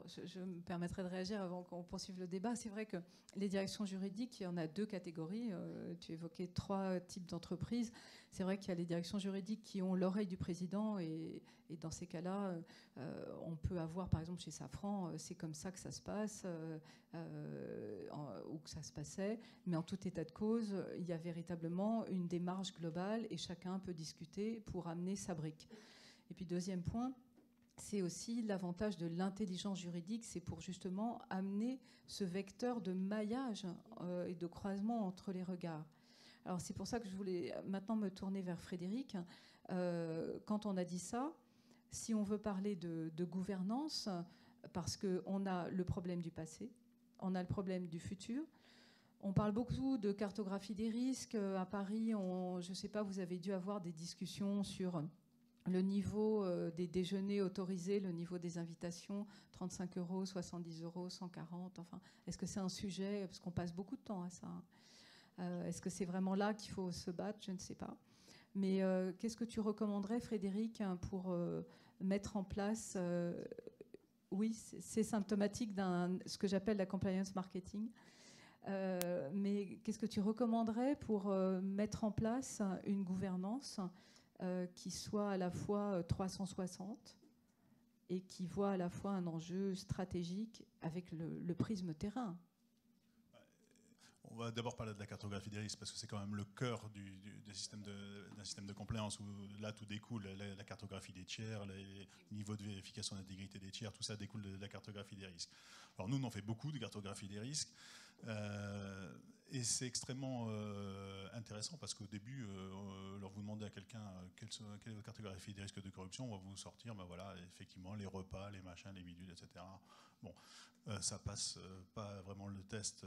Alors, je me permettrai de réagir avant qu'on poursuive le débat. C'est vrai que les directions juridiques, il y en a deux catégories. Tu évoquais 3 types d'entreprises. C'est vrai qu'il y a les directions juridiques qui ont l'oreille du président et dans ces cas-là, on peut avoir, par exemple, chez Safran, c'est comme ça que ça se passe ou que ça se passait. Mais en tout état de cause, il y a véritablement une démarche globale et chacun peut discuter pour amener sa brique. Et puis, deuxième point, c'est aussi l'avantage de l'intelligence juridique, c'est pour justement amener ce vecteur de maillage et de croisement entre les regards. Alors c'est pour ça que je voulais maintenant me tourner vers Frédéric. Quand on a dit ça, si on veut parler de gouvernance, parce qu'on a le problème du passé, on a le problème du futur. On parle beaucoup de cartographie des risques. À Paris, je ne sais pas, vous avez dû avoir des discussions sur le niveau des déjeuners autorisés, le niveau des invitations, 35 €, 70 €, 140 €. Enfin, est-ce que c'est un sujet, parce qu'on passe beaucoup de temps à ça. Est-ce que c'est vraiment là qu'il faut se battre? Je ne sais pas. Mais qu'est-ce que tu recommanderais, Frédéric, pour mettre en place... oui, c'est symptomatique d'un ce que j'appelle la compliance marketing. Mais qu'est-ce que tu recommanderais pour mettre en place une gouvernance qui soit à la fois 360 et qui voit à la fois un enjeu stratégique avec le prisme terrain? On va d'abord parler de la cartographie des risques parce que c'est quand même le cœur d'un système de compliance où là tout découle, la cartographie des tiers, les niveaux de vérification d'intégrité des tiers, tout ça découle de la cartographie des risques. Alors nous, on en fait beaucoup de cartographie des risques et c'est extrêmement intéressant parce qu'au début, alors vous demandez à quelqu'un quelle est votre cartographie des risques de corruption, on va vous sortir, ben voilà, effectivement, les repas, les machins, les bidules, etc. Bon, ça passe pas vraiment le test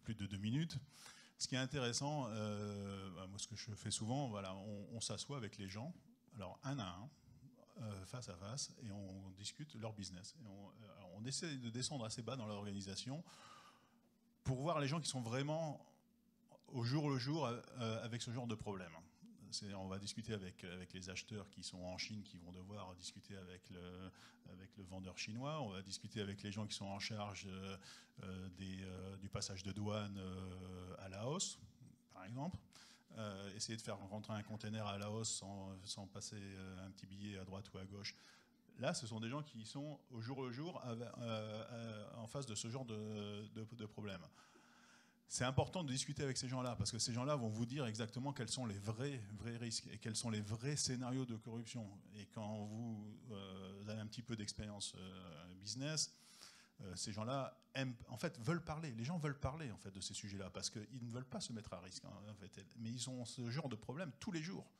plus de 2 minutes. Ce qui est intéressant, moi ce que je fais souvent, voilà, on s'assoit avec les gens, alors un à un, face à face, et on discute leur business. Et on essaie de descendre assez bas dans l'organisation pour voir les gens qui sont vraiment au jour le jour avec ce genre de problème. On va discuter avec les acheteurs qui sont en Chine, qui vont devoir discuter avec le vendeur chinois. On va discuter avec les gens qui sont en charge du passage de douane à Laos, par exemple. Essayer de faire rentrer un container à Laos sans passer un petit billet à droite ou à gauche. Là, ce sont des gens qui sont au jour le jour en face de ce genre de problème. C'est important de discuter avec ces gens-là, parce que ces gens-là vont vous dire exactement quels sont les vrais risques et quels sont les vrais scénarios de corruption. Et quand vous avez un petit peu d'expérience business, ces gens-là veulent parler. Les gens veulent parler en fait de ces sujets-là, parce qu'ils ne veulent pas se mettre à risque. En fait. Mais ils ont ce genre de problème tous les jours.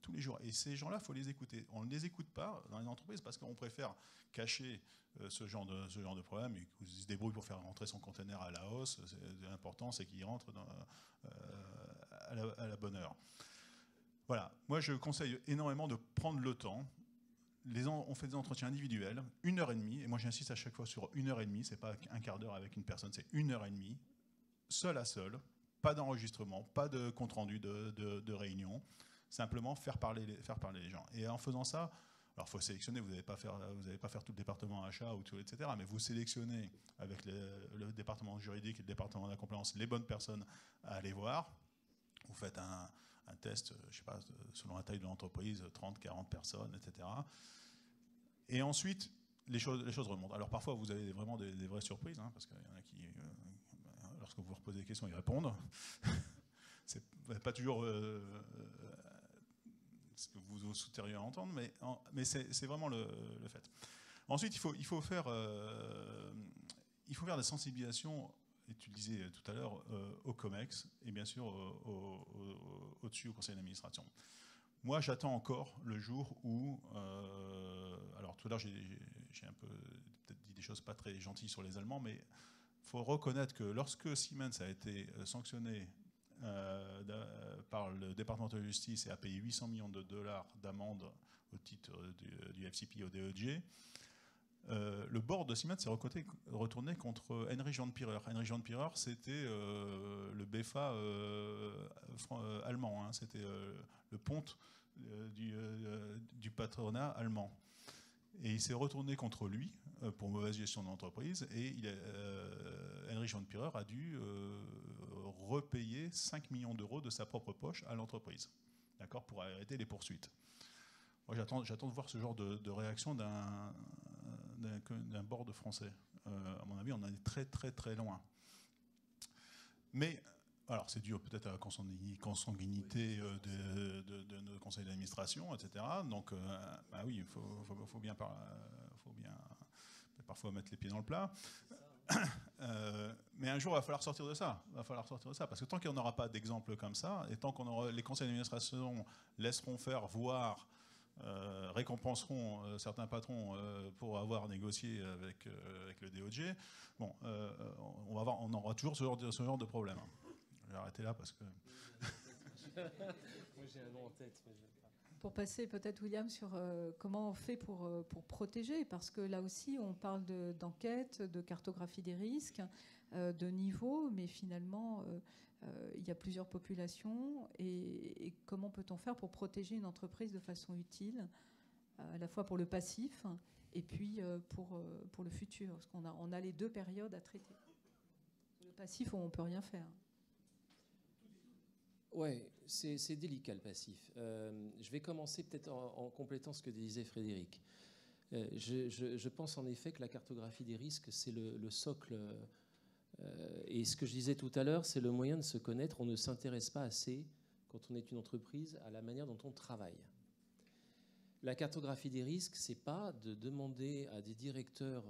Tous les jours. Et ces gens-là, il faut les écouter. On ne les écoute pas dans les entreprises parce qu'on préfère cacher ce genre de problème. Il se débrouille pour faire rentrer son conteneur à Laos. L'important, c'est qu'il rentre à la bonne heure. Voilà. Moi, je conseille énormément de prendre le temps. On fait des entretiens individuels, 1h30. Et moi, j'insiste à chaque fois sur 1h30. C'est pas un quart d'heure avec une personne, c'est 1h30. Seul à seul. Pas d'enregistrement, pas de compte-rendu de réunion. Simplement faire parler les gens. Et en faisant ça, alors il faut sélectionner, vous n'allez pas faire tout le département achat, ou tout, etc. Mais vous sélectionnez avec le département juridique et le département de la compliance les bonnes personnes à aller voir. Vous faites un test, je ne sais pas, selon la taille de l'entreprise, 30, 40 personnes, etc. Et ensuite, les choses remontent. Alors parfois, vous avez vraiment des vraies surprises, hein, parce qu'il y en a qui, lorsque vous leur posez des questions, ils répondent. C'est pas toujours ce que vous souhaiteriez entendre, mais c'est vraiment le fait. Ensuite, il faut faire des sensibilisations, et tu le disais tout à l'heure, au COMEX, et bien sûr au-dessus au conseil d'administration. Moi, j'attends encore le jour où... alors tout à l'heure, j'ai un peu peut-être dit des choses pas très gentilles sur les Allemands, mais il faut reconnaître que lorsque Siemens a été sanctionné par le département de justice et a payé 800 millions de dollars d'amende au titre du FCP au DOJ, le board de Siemens s'est retourné contre Heinrich von Pierer. Heinrich von Pierer, c'était le BFA allemand, hein, c'était le ponte du patronat allemand. Et il s'est retourné contre lui pour mauvaise gestion de l'entreprise. Et Heinrich von Pirrer a dû repayer 5 millions d'euros de sa propre poche à l'entreprise, d'accord, pour arrêter les poursuites. Moi, j'attends de voir ce genre de réaction d'un board français. À mon avis, on en est très très très loin. Mais alors, c'est dû peut-être à la consanguinité de nos conseils d'administration, etc. Donc, bah oui, il faut bien parfois mettre les pieds dans le plat. Mais un jour, il va falloir sortir de ça. Parce que tant qu'il n'y en aura pas d'exemple comme ça, et tant qu'on les conseils d'administration laisseront faire, voire récompenseront certains patrons pour avoir négocié avec le DOJ, bon, on aura toujours ce genre de problème. Je vais arrêter là parce que... Moi j'ai un nom en tête, mais je vais pas. Pour passer peut-être, William, sur comment on fait pour protéger, parce que là aussi on parle d'enquête, de cartographie des risques, de niveau, mais finalement il y a plusieurs populations, et comment peut-on faire pour protéger une entreprise de façon utile, à la fois pour le passif et puis pour le futur, parce qu'on a les deux périodes à traiter. Le passif, on ne peut rien faire. Ouais, c'est délicat le passif. Je vais commencer peut-être en complétant ce que disait Frédéric. Je pense en effet que la cartographie des risques, c'est le socle. Et ce que je disais tout à l'heure, c'est le moyen de se connaître. On ne s'intéresse pas assez, quand on est une entreprise, à la manière dont on travaille. La cartographie des risques, c'est pas de demander à des directeurs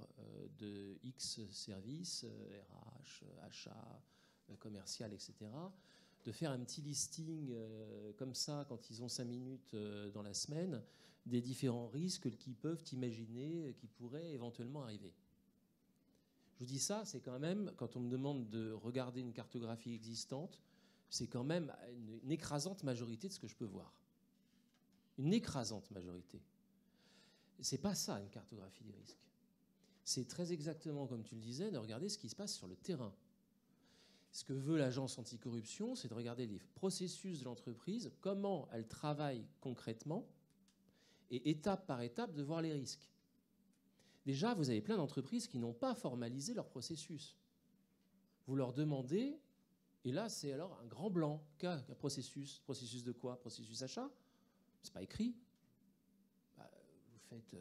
de X services, RH, achat, commercial, etc., de faire un petit listing comme ça, quand ils ont 5 minutes dans la semaine, des différents risques qu'ils peuvent imaginer, qui pourraient éventuellement arriver. Je vous dis ça, c'est quand même, quand on me demande de regarder une cartographie existante, c'est quand même une écrasante majorité de ce que je peux voir. Une écrasante majorité. C'est pas ça, une cartographie des risques. C'est très exactement, comme tu le disais, de regarder ce qui se passe sur le terrain. Ce que veut l'agence anticorruption, c'est de regarder les processus de l'entreprise, comment elle travaille concrètement, et étape par étape de voir les risques. Déjà, vous avez plein d'entreprises qui n'ont pas formalisé leur processus. Vous leur demandez, et là, c'est alors un grand blanc. Qu'un processus. Processus de quoi? Processus achat? C'est pas écrit. Bah, vous faites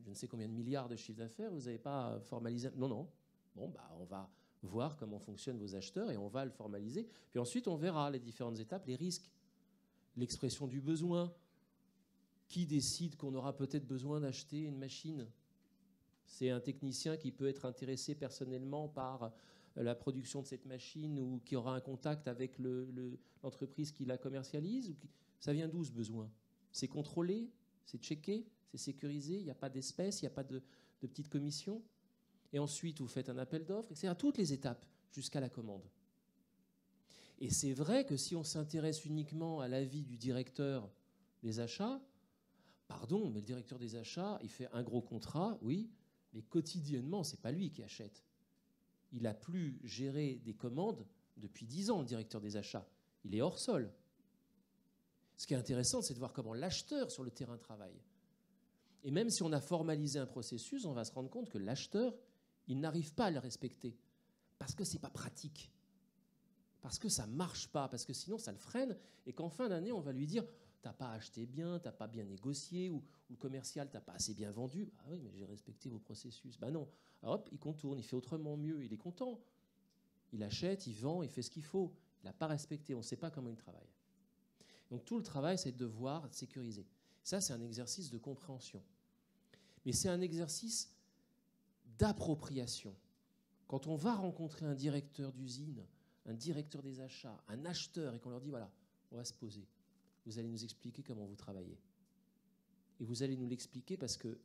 je ne sais combien de milliards de chiffre d'affaires, vous n'avez pas formalisé. Non, non. Bon, bah, on va voir comment fonctionnent vos acheteurs et on va le formaliser. Puis ensuite, on verra les différentes étapes, les risques, l'expression du besoin. Qui décide qu'on aura peut-être besoin d'acheter une machine? C'est un technicien qui peut être intéressé personnellement par la production de cette machine ou qui aura un contact avec l'entreprise qui la commercialise. Ça vient d'où ce besoin? C'est contrôlé, c'est checké, c'est sécurisé, il n'y a pas d'espèces, il n'y a pas de petites commissions. Et ensuite, vous faites un appel d'offres, etc. Toutes les étapes jusqu'à la commande. Et c'est vrai que si on s'intéresse uniquement à l'avis du directeur des achats, pardon, mais le directeur des achats, il fait un gros contrat, oui, mais quotidiennement, ce n'est pas lui qui achète. Il n'a plus géré des commandes depuis 10 ans, le directeur des achats. Il est hors sol. Ce qui est intéressant, c'est de voir comment l'acheteur sur le terrain travaille. Et même si on a formalisé un processus, on va se rendre compte que l'acheteur, il n'arrive pas à le respecter. Parce que ce n'est pas pratique. Parce que ça ne marche pas. Parce que sinon, ça le freine. Et qu'en fin d'année, on va lui dire... T'as pas acheté bien, t'as pas bien négocié, ou le commercial, t'as pas assez bien vendu. Ah oui, mais j'ai respecté vos processus. Ben non. Alors hop, il contourne, il fait autrement mieux, il est content. Il achète, il vend, il fait ce qu'il faut. Il n'a pas respecté, on ne sait pas comment il travaille. Donc tout le travail, c'est de voir, de sécuriser. Ça, c'est un exercice de compréhension. Mais c'est un exercice d'appropriation. Quand on va rencontrer un directeur d'usine, un directeur des achats, un acheteur, et qu'on leur dit, voilà, on va se poser. Vous allez nous expliquer comment vous travaillez. Et vous allez nous l'expliquer parce que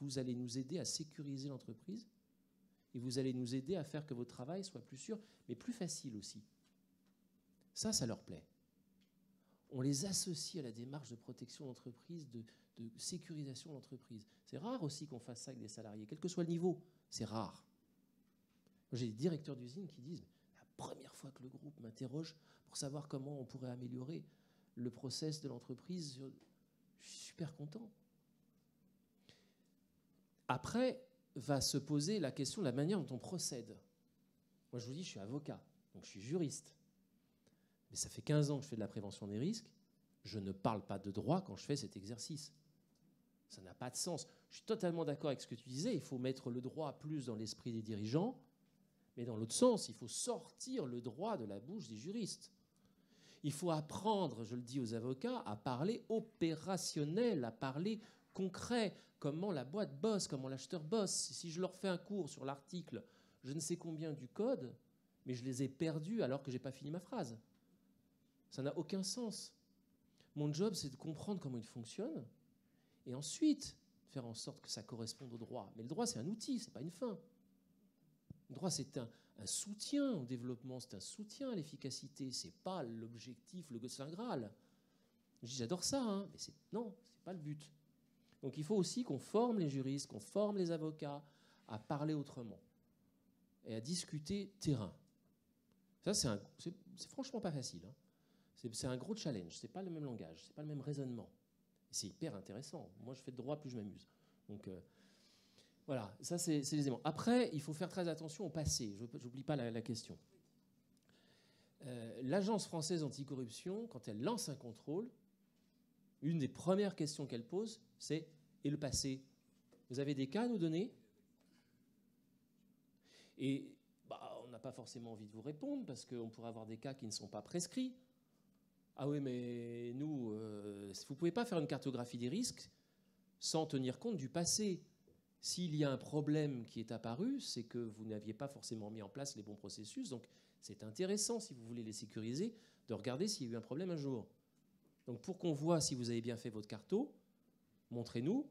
vous allez nous aider à sécuriser l'entreprise et vous allez nous aider à faire que votre travail soit plus sûr, mais plus facile aussi. Ça leur plaît. On les associe à la démarche de protection d'entreprise, de sécurisation d'entreprise. C'est rare aussi qu'on fasse ça avec des salariés, quel que soit le niveau. C'est rare. Moi, j'ai des directeurs d'usine qui disent « La première fois que le groupe m'interroge pour savoir comment on pourrait améliorer le process de l'entreprise, je suis super content. » Après, va se poser la question de la manière dont on procède. Moi, je vous dis, je suis avocat, donc je suis juriste. Mais ça fait 15 ans que je fais de la prévention des risques. Je ne parle pas de droit quand je fais cet exercice. Ça n'a pas de sens. Je suis totalement d'accord avec ce que tu disais. Il faut mettre le droit plus dans l'esprit des dirigeants. Mais dans l'autre sens, il faut sortir le droit de la bouche des juristes. Il faut apprendre, je le dis aux avocats, à parler opérationnel, à parler concret. Comment la boîte bosse, comment l'acheteur bosse. Si je leur fais un cours sur l'article, je ne sais combien du code, mais je les ai perdus alors que je n'ai pas fini ma phrase. Ça n'a aucun sens. Mon job, c'est de comprendre comment il fonctionne et ensuite faire en sorte que ça corresponde au droit. Mais le droit, c'est un outil, ce n'est pas une fin. Le droit, c'est un soutien au développement, c'est un soutien à l'efficacité. Ce n'est pas l'objectif, le Saint Graal. J'adore ça, hein, mais non, ce n'est pas le but. Donc il faut aussi qu'on forme les juristes, qu'on forme les avocats à parler autrement et à discuter terrain. Ça, c'est franchement pas facile. Hein. C'est un gros challenge. C'est pas le même langage, c'est pas le même raisonnement. C'est hyper intéressant. Moi, je fais de droit, plus je m'amuse. Donc voilà, ça c'est les éléments. Après, il faut faire très attention au passé. Je n'oublie pas la question. L'Agence française anticorruption, quand elle lance un contrôle, une des premières questions qu'elle pose, c'est « et le passé ? Vous avez des cas à nous donner ?» Et on n'a pas forcément envie de vous répondre parce qu'on pourrait avoir des cas qui ne sont pas prescrits. Ah oui, mais nous, vous ne pouvez pas faire une cartographie des risques sans tenir compte du passé. S'il y a un problème qui est apparu, c'est que vous n'aviez pas forcément mis en place les bons processus. Donc, c'est intéressant, si vous voulez les sécuriser, de regarder s'il y a eu un problème un jour. Donc, pour qu'on voit si vous avez bien fait votre carto, montrez-nous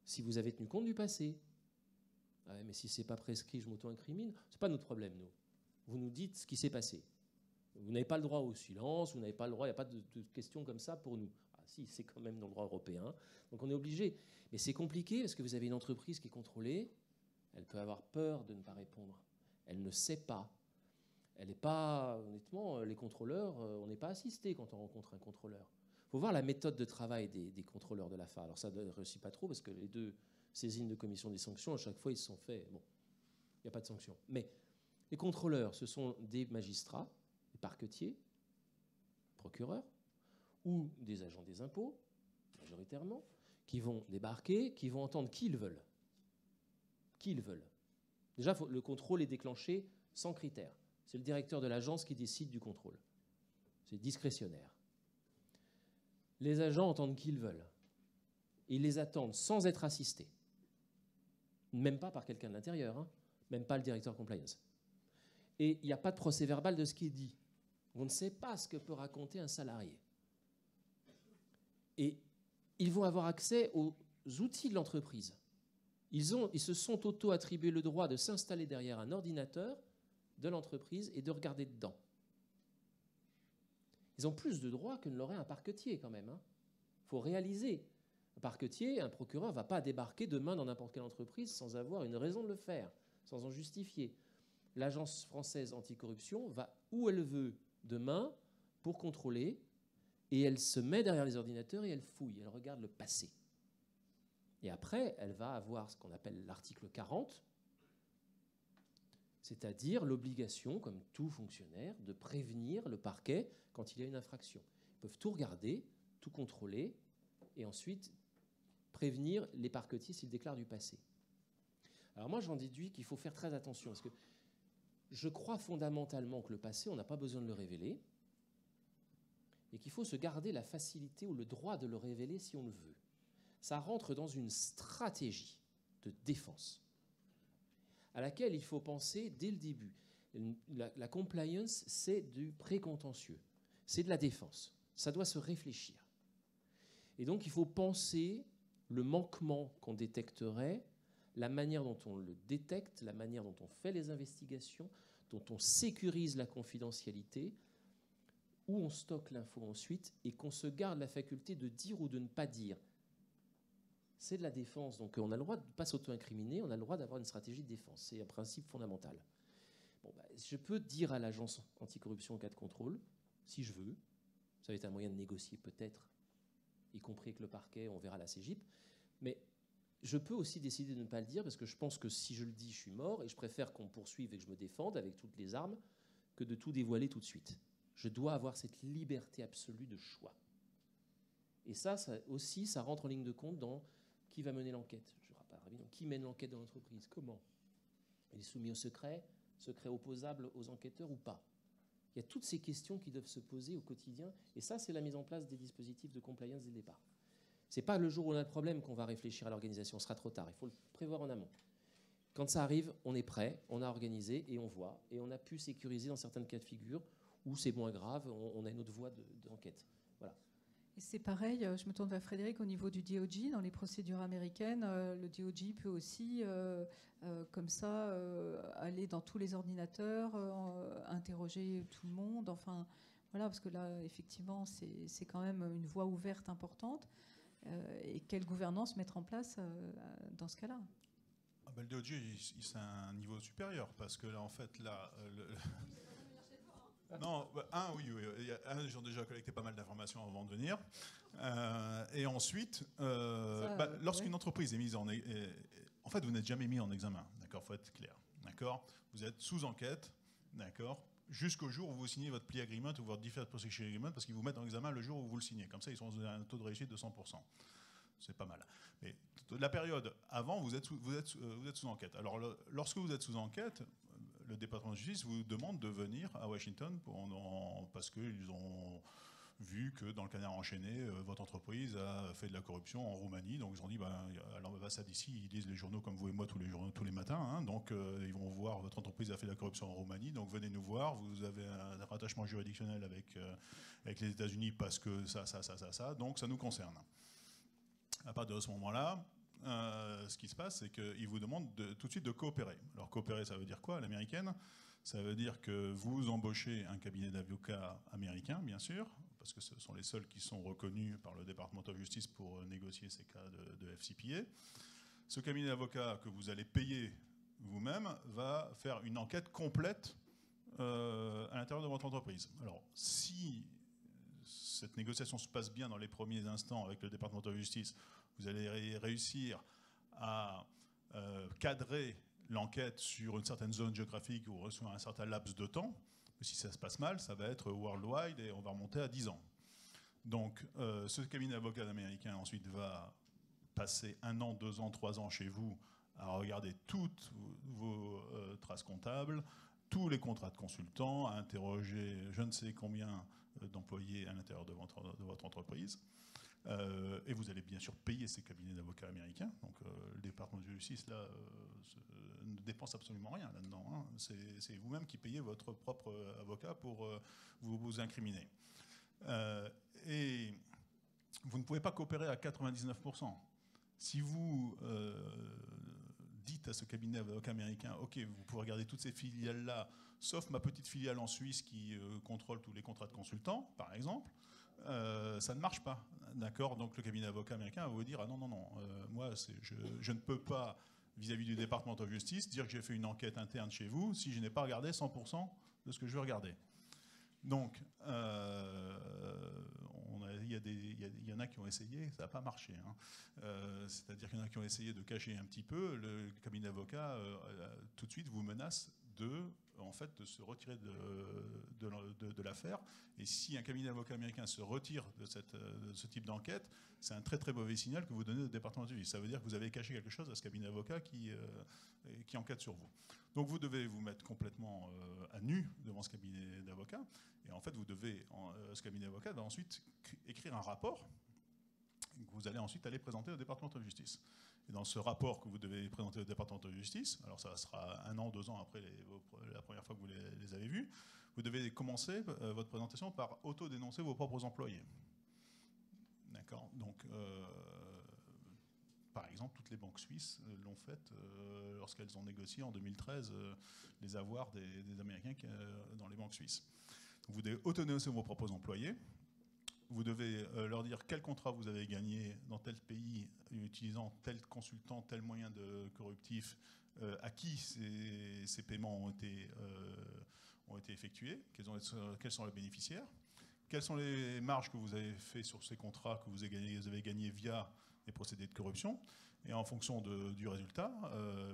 si vous avez tenu compte du passé. Ah ouais, mais si ce n'est pas prescrit, je m'auto-incrimine. Ce n'est pas notre problème, nous. Vous nous dites ce qui s'est passé. Vous n'avez pas le droit au silence, vous n'avez pas le droit, il n'y a pas de questions comme ça pour nous. Ah si, c'est quand même dans le droit européen. Donc on est obligé. Mais c'est compliqué parce que vous avez une entreprise qui est contrôlée, elle peut avoir peur de ne pas répondre. Elle ne sait pas. Elle n'est pas, honnêtement, les contrôleurs, on n'est pas assisté quand on rencontre un contrôleur. Il faut voir la méthode de travail des contrôleurs de l'AFA. Alors ça ne réussit pas trop parce que les deux saisines de commission des sanctions, à chaque fois, ils se sont faits. Bon, il n'y a pas de sanction. Mais les contrôleurs, ce sont des magistrats, des parquetiers, procureurs, ou des agents des impôts, majoritairement, qui vont débarquer, qui vont entendre qui ils veulent. Qui ils veulent. Déjà, le contrôle est déclenché sans critères. C'est le directeur de l'agence qui décide du contrôle. C'est discrétionnaire. Les agents entendent qui ils veulent. Ils les attendent sans être assistés. Même pas par quelqu'un de l'intérieur, hein, même pas le directeur compliance. Et il n'y a pas de procès verbal de ce qui est dit. On ne sait pas ce que peut raconter un salarié. Et ils vont avoir accès aux outils de l'entreprise. Ils se sont auto-attribués le droit de s'installer derrière un ordinateur de l'entreprise et de regarder dedans. Ils ont plus de droits que ne l'aurait un parquetier quand même. Il faut réaliser. Un parquetier, un procureur ne va pas débarquer demain dans n'importe quelle entreprise sans avoir une raison de le faire, sans en justifier. L'Agence française anticorruption va où elle veut demain pour contrôler et elle se met derrière les ordinateurs et elle fouille, elle regarde le passé. Et après, elle va avoir ce qu'on appelle l'article 40, c'est-à-dire l'obligation, comme tout fonctionnaire, de prévenir le parquet quand il y a une infraction. Ils peuvent tout regarder, tout contrôler et ensuite prévenir les parquetiers s'ils déclarent du passé. Alors moi, j'en déduis qu'il faut faire très attention parce que je crois fondamentalement que le passé, on n'a pas besoin de le révéler et qu'il faut se garder la facilité ou le droit de le révéler si on le veut. Ça rentre dans une stratégie de défense à laquelle il faut penser dès le début. La compliance, c'est du précontentieux, c'est de la défense. Ça doit se réfléchir. Et donc, il faut penser le manquement qu'on détecterait, la manière dont on le détecte, la manière dont on fait les investigations, dont on sécurise la confidentialité, où on stocke l'info ensuite et qu'on se garde la faculté de dire ou de ne pas dire. C'est de la défense. Donc on a le droit de ne pas s'auto-incriminer, on a le droit d'avoir une stratégie de défense. C'est un principe fondamental. Bon, je peux dire à l'agence anticorruption en cas de contrôle, si je veux, ça va être un moyen de négocier peut-être, y compris avec le parquet, on verra la CGIP, mais Je peux aussi décider de ne pas le dire parce que je pense que si je le dis, je suis mort et je préfère qu'on me poursuive et que je me défende avec toutes les armes que de tout dévoiler tout de suite. Je dois avoir cette liberté absolue de choix. Et ça aussi, ça rentre en ligne de compte dans qui va mener l'enquête. Je rappelle, qui mène l'enquête dans l'entreprise, comment? Elle est soumise au secret opposable aux enquêteurs ou pas? Il y a toutes ces questions qui doivent se poser au quotidien, et ça, c'est la mise en place des dispositifs de compliance dès le départ. Ce n'est pas le jour où on a le problème qu'on va réfléchir à l'organisation, ce sera trop tard, il faut le prévoir en amont. Quand ça arrive, on est prêt, on a organisé et on voit, et on a pu sécuriser dans certains cas de figure où c'est moins grave, on a une autre voie d'enquête. Voilà. Et c'est pareil, je me tourne vers Frédéric, au niveau du DOJ, dans les procédures américaines, le DOJ peut aussi, comme ça, aller dans tous les ordinateurs, interroger tout le monde, enfin, voilà, parce que là, effectivement, c'est quand même une voie ouverte importante. Et quelle gouvernance mettre en place dans ce cas-là? Le DOJ, c'est un niveau supérieur, parce que là, en fait, là... Non, oui. Il y a ils ont déjà collecté pas mal d'informations avant de venir. Et ensuite, lorsqu'une entreprise est mise en fait, vous n'êtes jamais mis en examen, d'accord, faut être clair, d'accord. Vous êtes sous enquête, d'accord, jusqu'au jour où vous signez votre plea agreement ou votre deferred prosecution agreement, parce qu'ils vous mettent en examen le jour où vous le signez. Comme ça, ils sont à un taux de réussite de 100%. C'est pas mal. Mais la période avant, vous êtes sous enquête. Alors, lorsque vous êtes sous enquête, le département de justice vous demande de venir à Washington parce qu'ils ont vu que dans le canard enchaîné, votre entreprise a fait de la corruption en Roumanie. Donc ils ont dit, à l'ambassade ici, ils lisent les journaux comme vous et moi tous les matins. Hein, donc ils vont voir, votre entreprise a fait de la corruption en Roumanie. Donc venez nous voir. Vous avez un rattachement juridictionnel avec les États-Unis parce que ça. Donc ça nous concerne. À partir de ce moment-là, ce qui se passe, c'est qu'ils vous demandent tout de suite de coopérer. Alors coopérer, ça veut dire quoi à l'américaine? Ça veut dire que vous embauchez un cabinet d'avocats américain, bien sûr, parce que ce sont les seuls qui sont reconnus par le Department of Justice pour négocier ces cas de FCPA. Ce cabinet d'avocats que vous allez payer vous-même va faire une enquête complète à l'intérieur de votre entreprise. Alors, si cette négociation se passe bien dans les premiers instants avec le Department of Justice, vous allez réussir à cadrer l'enquête sur une certaine zone géographique ou sur un certain laps de temps. Si ça se passe mal, ça va être worldwide et on va remonter à 10 ans. Donc, ce cabinet d'avocats américain ensuite va passer 1 an, 2 ans, 3 ans chez vous à regarder toutes vos traces comptables, tous les contrats de consultants, à interroger je ne sais combien d'employés à l'intérieur de votre entreprise. Et vous allez bien sûr payer ces cabinets d'avocats américains. Donc le département de justice là, ne dépense absolument rien là-dedans. Hein. C'est vous-même qui payez votre propre avocat pour vous incriminer. Et vous ne pouvez pas coopérer à 99%. Si vous dites à ce cabinet d'avocats américain, OK, vous pouvez regarder toutes ces filiales-là, sauf ma petite filiale en Suisse qui contrôle tous les contrats de consultants, par exemple, ça ne marche pas. D'accord? Donc le cabinet d'avocats américain va vous dire, ah non, moi, je ne peux pas, vis-à-vis du Department of Justice, dire que j'ai fait une enquête interne chez vous si je n'ai pas regardé 100% de ce que je veux regarder. Donc, il y en a qui ont essayé, ça n'a pas marché. Hein. C'est-à-dire qu'il y en a qui ont essayé de cacher un petit peu. Le cabinet d'avocats, tout de suite, vous menace de se retirer de l'affaire. Et si un cabinet d'avocats américain se retire de ce type d'enquête, c'est un très très mauvais signal que vous donnez au département de justice. Ça veut dire que vous avez caché quelque chose à ce cabinet d'avocats qui enquête sur vous. Donc vous devez vous mettre complètement à nu devant ce cabinet d'avocats. Et en fait, ce cabinet d'avocats va ensuite écrire un rapport que vous allez ensuite aller présenter au département de justice. Et dans ce rapport que vous devez présenter au département de justice, alors ça sera 1 an, 2 ans après la première fois que vous les avez vus, vous devez commencer votre présentation par auto-dénoncer vos propres employés. D'accord? Donc, par exemple, toutes les banques suisses l'ont fait lorsqu'elles ont négocié en 2013 les avoirs des Américains dans les banques suisses. Donc, vous devez auto-dénoncer vos propres employés. Vous devez leur dire quel contrat vous avez gagné dans tel pays, utilisant tel consultant, tel moyen de corruptif, à qui ces paiements ont été effectués, quels sont les bénéficiaires, quelles sont les marges que vous avez fait sur ces contrats que vous avez gagnés via les procédés de corruption. Et en fonction du résultat,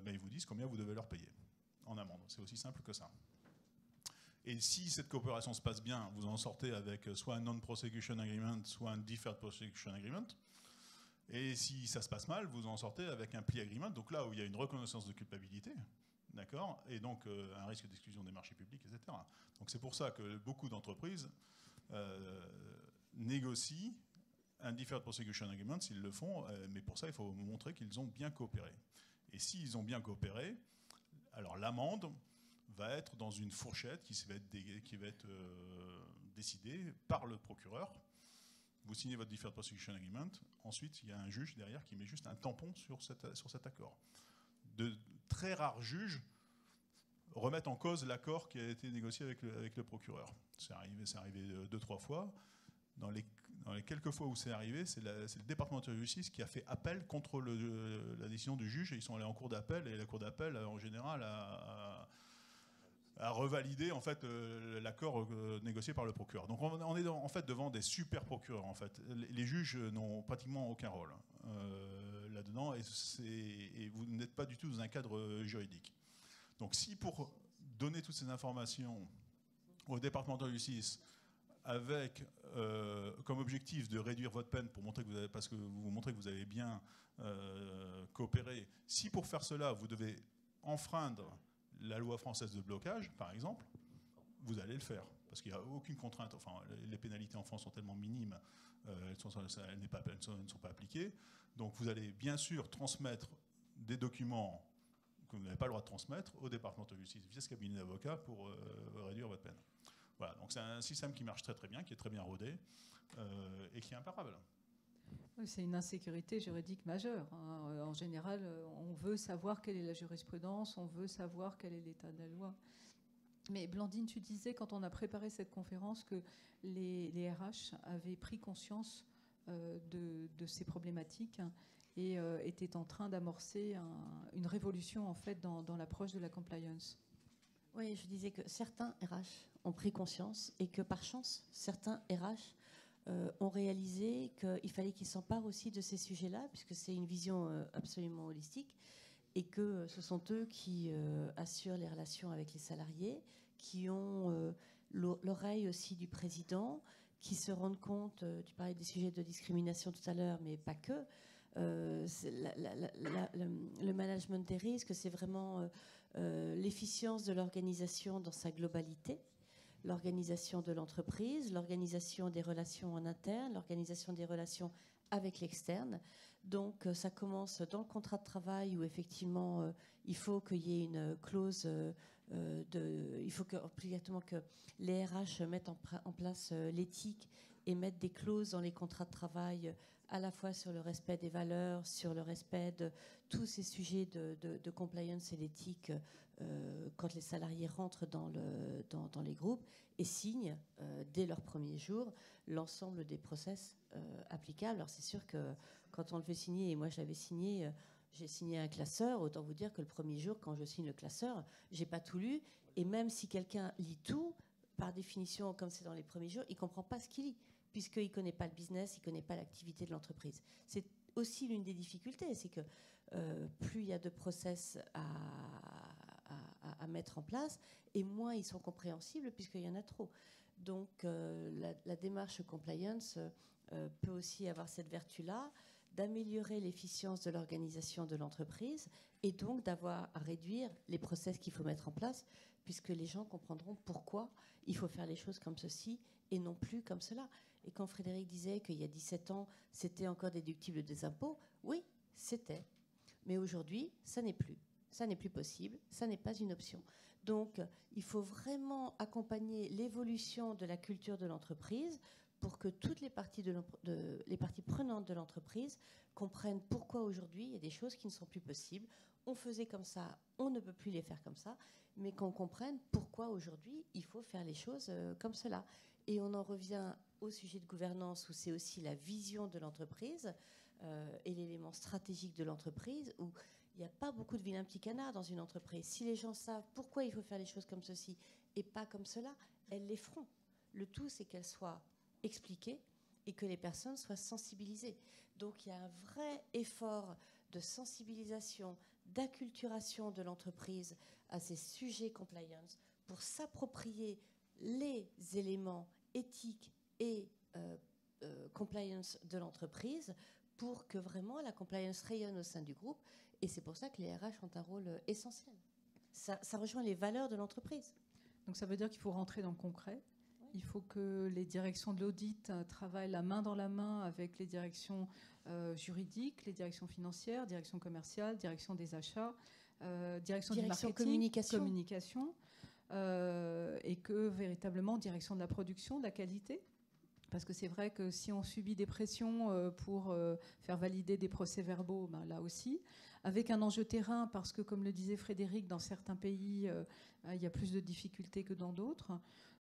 ils vous disent combien vous devez leur payer en amende. C'est aussi simple que ça. Et si cette coopération se passe bien, vous en sortez avec soit un non-prosecution agreement, soit un deferred prosecution agreement. Et si ça se passe mal, vous en sortez avec un plea agreement, donc là où il y a une reconnaissance de culpabilité, d'accord, et donc un risque d'exclusion des marchés publics, etc. Donc c'est pour ça que beaucoup d'entreprises négocient un deferred prosecution agreement s'ils le font, mais pour ça il faut montrer qu'ils ont bien coopéré. Et s'ils ont bien coopéré, alors l'amende va être dans une fourchette qui va être décidée par le procureur. Vous signez votre deferred prosecution agreement, ensuite il y a un juge derrière qui met juste un tampon sur cet accord. De très rares juges remettent en cause l'accord qui a été négocié avec le procureur. C'est arrivé 2-3 fois. Dans les quelques fois où c'est arrivé, c'est le département de justice qui a fait appel contre la décision du juge, et ils sont allés en cour d'appel, et la cour d'appel, en général, a revalidé en fait, l'accord négocié par le procureur. Donc on est en fait devant des super procureurs. En fait. Les juges n'ont pratiquement aucun rôle là-dedans, et vous n'êtes pas du tout dans un cadre juridique. Donc si pour donner toutes ces informations au département de justice, avec comme objectif de réduire votre peine pour montrer que vous avez, parce que vous montrez que vous avez bien coopéré. Si pour faire cela, vous devez enfreindre la loi française de blocage, par exemple, vous allez le faire. Parce qu'il n'y a aucune contrainte. Enfin, les pénalités en France sont tellement minimes, elles ne sont pas appliquées. Donc vous allez bien sûr transmettre des documents que vous n'avez pas le droit de transmettre au département de justice via ce cabinet d'avocats pour réduire votre peine. Voilà, donc c'est un système qui marche très très bien, qui est très bien rodé et qui est imparable. Oui, c'est une insécurité juridique majeure. Hein. En général, on veut savoir quelle est la jurisprudence, on veut savoir quel est l'état de la loi. Mais Blandine, tu disais quand on a préparé cette conférence que les RH avaient pris conscience de ces problématiques et étaient en train d'amorcer une révolution en fait dans l'approche de la compliance. Oui, je disais que certains RH ont pris conscience et que par chance, certains RH ont réalisé qu'il fallait qu'ils s'emparent aussi de ces sujets-là, puisque c'est une vision absolument holistique, et que ce sont eux qui assurent les relations avec les salariés, qui ont l'oreille aussi du président, qui se rendent compte, tu parlais des sujets de discrimination tout à l'heure, mais pas que, le management des risques, c'est vraiment l'efficience de l'organisation dans sa globalité, l'organisation de l'entreprise, l'organisation des relations en interne, l'organisation des relations avec l'externe. Donc ça commence dans le contrat de travail où effectivement il faut qu'il y ait une clause il faut obligatoirement que les RH mettent en place l'éthique et mettent des clauses dans les contrats de travail à la fois sur le respect des valeurs, sur le respect de tous ces sujets de compliance et d'éthique quand les salariés rentrent dans les groupes et signent dès leur premier jour l'ensemble des process applicables. Alors c'est sûr que quand on le fait signer, et moi je l'avais signé, j'ai signé un classeur, autant vous dire que le premier jour, quand je signe le classeur, j'ai pas tout lu, et même si quelqu'un lit tout, par définition, comme c'est dans les premiers jours, il comprend pas ce qu'il lit, puisqu'il ne connaît pas le business, il ne connaît pas l'activité de l'entreprise. C'est aussi l'une des difficultés, c'est que plus il y a de process à mettre en place, et moins ils sont compréhensibles, puisqu'il y en a trop. Donc la démarche compliance peut aussi avoir cette vertu-là, d'améliorer l'efficience de l'organisation de l'entreprise, et donc d'avoir à réduire les process qu'il faut mettre en place, puisque les gens comprendront pourquoi il faut faire les choses comme ceci, et non plus comme cela. Et quand Frédéric disait qu'il y a 17 ans, c'était encore déductible des impôts, oui, c'était. Mais aujourd'hui, ça n'est plus. Ça n'est plus possible, ça n'est pas une option. Donc, il faut vraiment accompagner l'évolution de la culture de l'entreprise pour que toutes les parties, les parties prenantes de l'entreprise comprennent pourquoi aujourd'hui il y a des choses qui ne sont plus possibles. On faisait comme ça, on ne peut plus les faire comme ça, mais qu'on comprenne pourquoi aujourd'hui il faut faire les choses comme cela. Et on en revient au sujet de gouvernance où c'est aussi la vision de l'entreprise et l'élément stratégique de l'entreprise où il n'y a pas beaucoup de vilains petits canards dans une entreprise. Si les gens savent pourquoi il faut faire les choses comme ceci et pas comme cela, elles les feront. Le tout, c'est qu'elles soient expliquées et que les personnes soient sensibilisées. Donc il y a un vrai effort de sensibilisation, d'acculturation de l'entreprise à ces sujets compliance pour s'approprier les éléments éthiques et compliance de l'entreprise pour que vraiment la compliance rayonne au sein du groupe. Et c'est pour ça que les RH ont un rôle essentiel. Ça rejoint les valeurs de l'entreprise. Donc ça veut dire qu'il faut rentrer dans le concret. Il faut que les directions de l'audit travaillent la main dans la main avec les directions juridiques, les directions financières, direction commerciale, direction des achats, direction du marketing, communication et que véritablement direction de la production, de la qualité. Parce que c'est vrai que si on subit des pressions pour faire valider des procès-verbaux, ben là aussi, avec un enjeu terrain, parce que comme le disait Frédéric, dans certains pays, il y a plus de difficultés que dans d'autres.